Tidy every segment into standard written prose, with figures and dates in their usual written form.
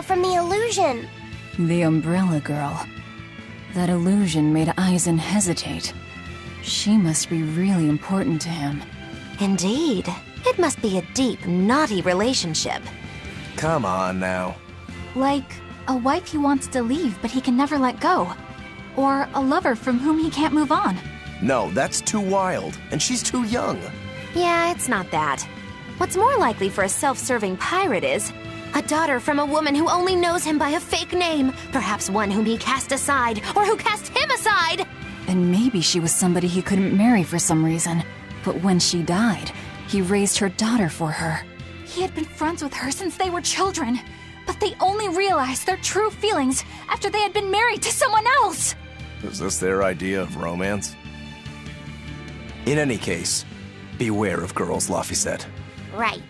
people from the illusion. The Umbrella Girl. That illusion made Aizen hesitate. She must be really important to him. Indeed. It must be a deep, naughty relationship. Come on now. Like a wife he wants to leave but he can never let go. Or a lover from whom he can't move on. No, that's too wild, and she's too young. Yeah, it's not that. What's more likely for a self-serving pirate is a daughter from a woman who only knows him by a fake name, perhaps one whom he cast aside, or who cast him aside! And maybe she was somebody he couldn't marry for some reason. But when she died, he raised her daughter for her. He had been friends with her since they were children, but they only realized their true feelings after they had been married to someone else! Is this their idea of romance? In any case, beware of girls, Luffy said. Right.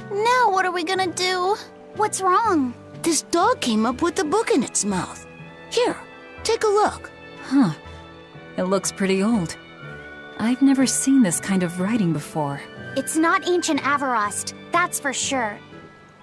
Now what are we gonna do? What's wrong? This dog came up with a book in its mouth. Here, take a look. Huh. It looks pretty old. I've never seen this kind of writing before. It's not ancient Avarost, that's for sure.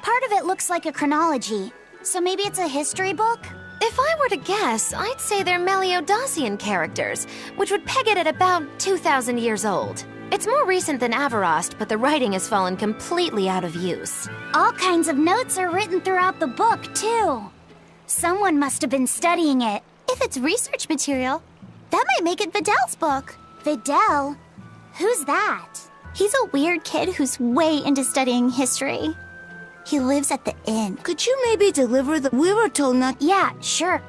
Part of it looks like a chronology, so maybe it's a history book? If I were to guess, I'd say they're Meliodosian characters, which would peg it at about 2,000 years old. It's more recent than Avarost, but the writing has fallen completely out of use. All kinds of notes are written throughout the book, too. Someone must have been studying it. If it's research material, that might make it Videl's book. Videl? Who's that? He's a weird kid who's way into studying history. He lives at the inn. Could you maybe deliver the... We were told not... Yeah, sure.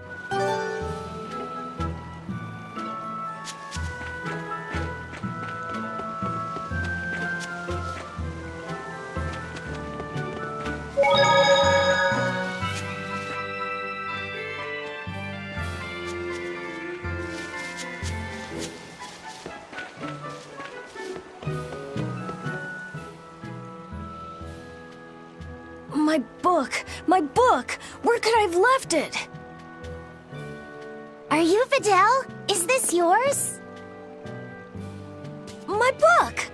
My book! My book! Where could I have left it? Are you Videl? Is this yours? My book!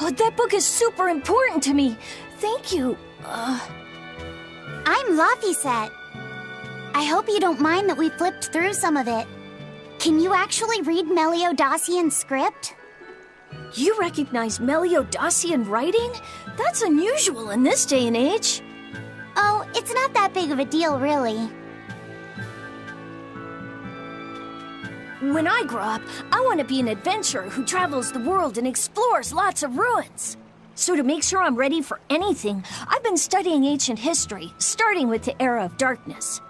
Oh, that book is super important to me. thank you. I'm Laphicet. I hope you don't mind that we flipped through some of it. Can you actually read Meliodacian script? You recognize Meliodacian writing? That's unusual in this day and age. Oh, it's not that big of a deal, really. When I grow up, I want to be an adventurer who travels the world and explores lots of ruins. So to make sure I'm ready for anything, I've been studying ancient history, starting with the Era of Darkness.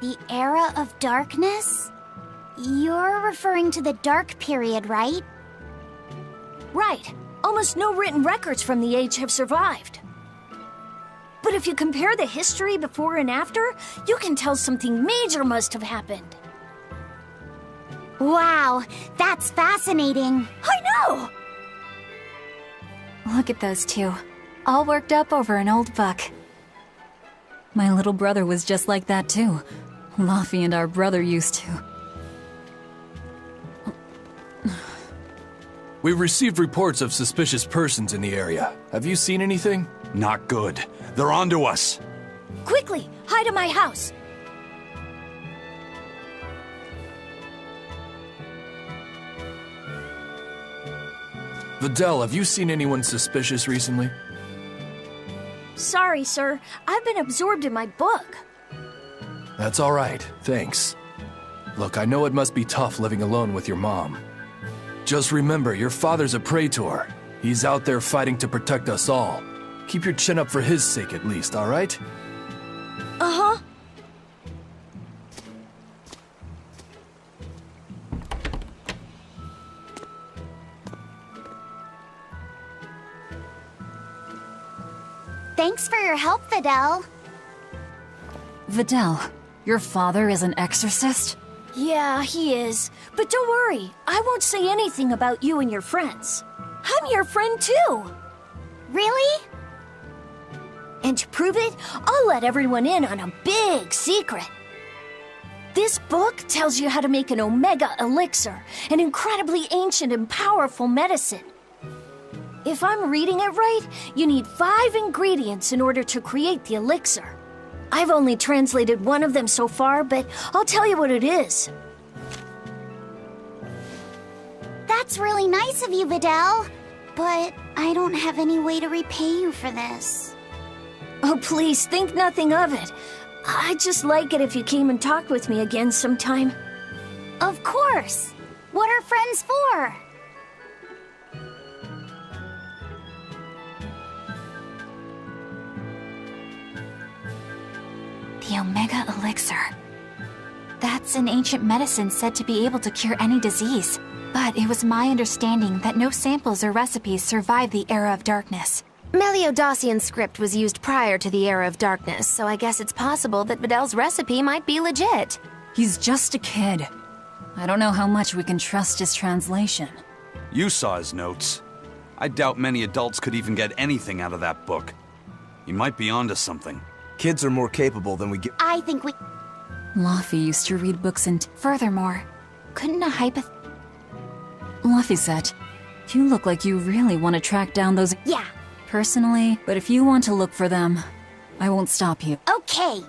The Era of Darkness? You're referring to the Dark Period, right? Right. Almost no written records from the age have survived. But if you compare the history before and after, you can tell something major must have happened. Wow, that's fascinating. I know! Look at those two, all worked up over an old book. My little brother was just like that too. Laffy and our brother used to. We've received reports of suspicious persons in the area. Have you seen anything? Not good. They're onto us. Quickly, hide in my house. Videl, have you seen anyone suspicious recently? Sorry, sir. I've been absorbed in my book. That's all right, thanks. Look, I know it must be tough living alone with your mom. Just remember, your father's a praetor. He's out there fighting to protect us all. Keep your chin up for his sake at least, all right? Uh-huh. Thanks for your help, Videl. Videl, your father is an exorcist? Yeah, he is. But don't worry, I won't say anything about you and your friends. I'm your friend too. Really? And to prove it, I'll let everyone in on a big secret. This book tells you how to make an Omega Elixir, an incredibly ancient and powerful medicine. If I'm reading it right, you need 5 ingredients in order to create the elixir. I've only translated one of them so far, but I'll tell you what it is. That's really nice of you, Videl. But I don't have any way to repay you for this. Oh, please, think nothing of it. I'd just like it if you came and talked with me again sometime. Of course. What are friends for? The Omega Elixir. That's an ancient medicine said to be able to cure any disease. But it was my understanding that no samples or recipes survived the Era of Darkness. Meliodacian script was used prior to the Era of Darkness, so I guess it's possible that Videl's recipe might be legit. He's just a kid. I don't know how much we can trust his translation. You saw his notes. I doubt many adults could even get anything out of that book. He might be onto something. Kids are more capable than we give. I think we... Laffy used to read books and... Furthermore, couldn't a Laphicet, you look like you really want to track down those... Yeah, Personally, but if you want to look for them, I won't stop you. okay.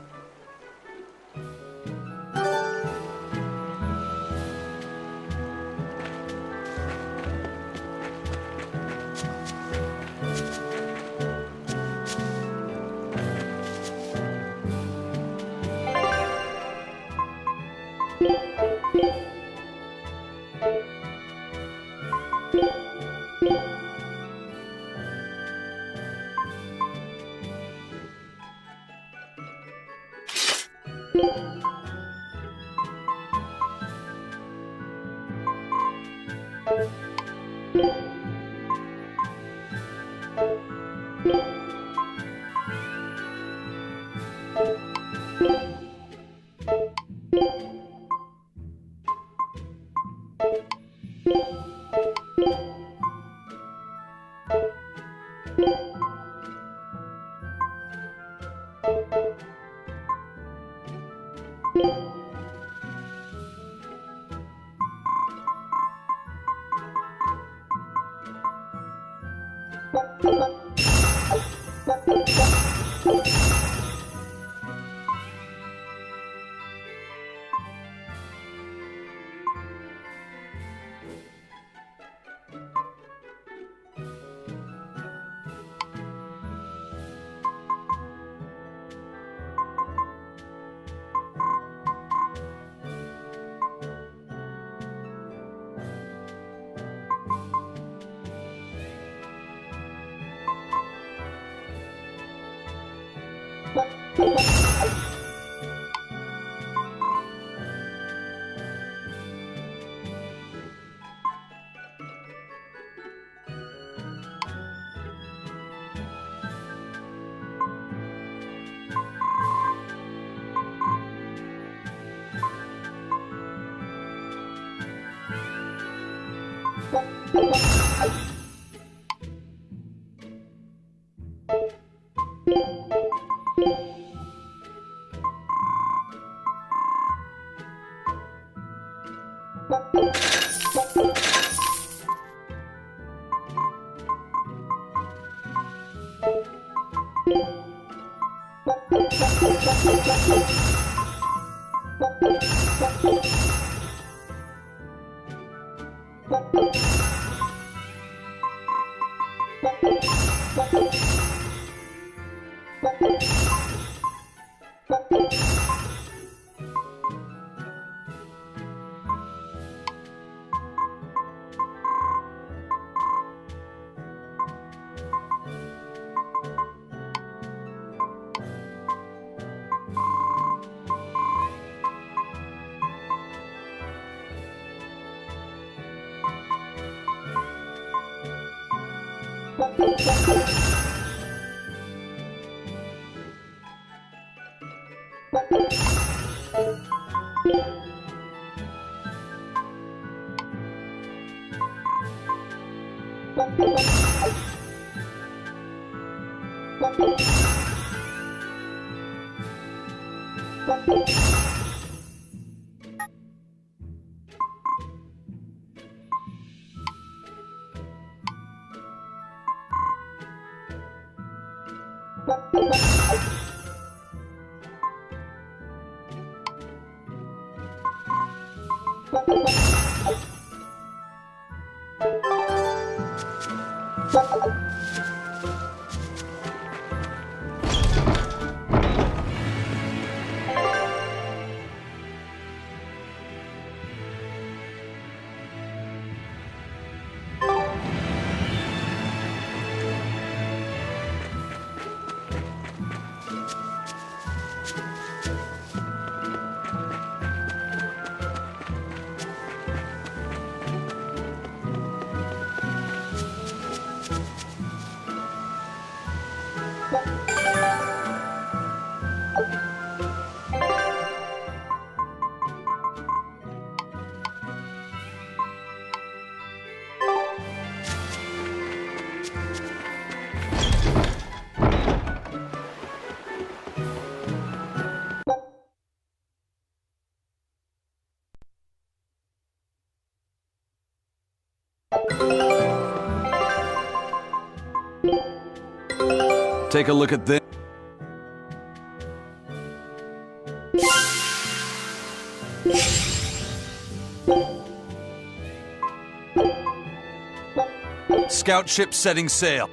Take a look at this. Scout ship setting sail.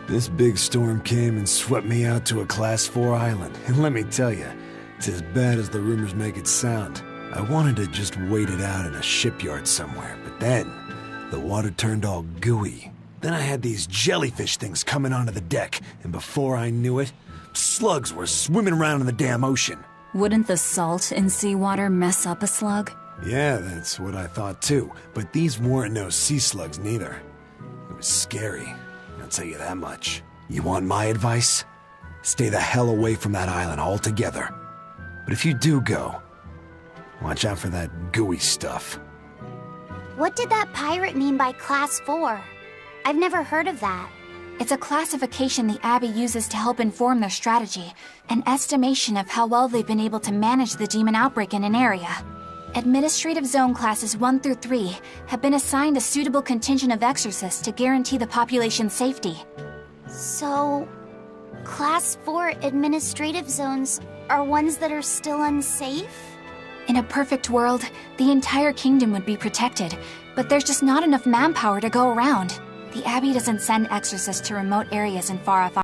This big storm came and swept me out to a Class 4 island, and let me tell you, it's as bad as the rumors make it sound. I wanted to just wait it out in a shipyard somewhere, but then the water turned all gooey. Then I had these jellyfish things coming onto the deck, and before I knew it, slugs were swimming around in the damn ocean. Wouldn't the salt in seawater mess up a slug? Yeah, that's what I thought too, but these weren't no sea slugs neither. It was scary, I'll tell you that much. You want my advice? Stay the hell away from that island altogether. But if you do go, watch out for that gooey stuff. What did that pirate mean by Class 4? I've never heard of that. It's a classification the Abbey uses to help inform their strategy, an estimation of how well they've been able to manage the demon outbreak in an area. Administrative Zone Classes 1 through 3 have been assigned a suitable contingent of exorcists to guarantee the population's safety. So, Class 4 administrative zones are ones that are still unsafe? In a perfect world, the entire kingdom would be protected, but there's just not enough manpower to go around. The Abbey doesn't send exorcists to remote areas and far-off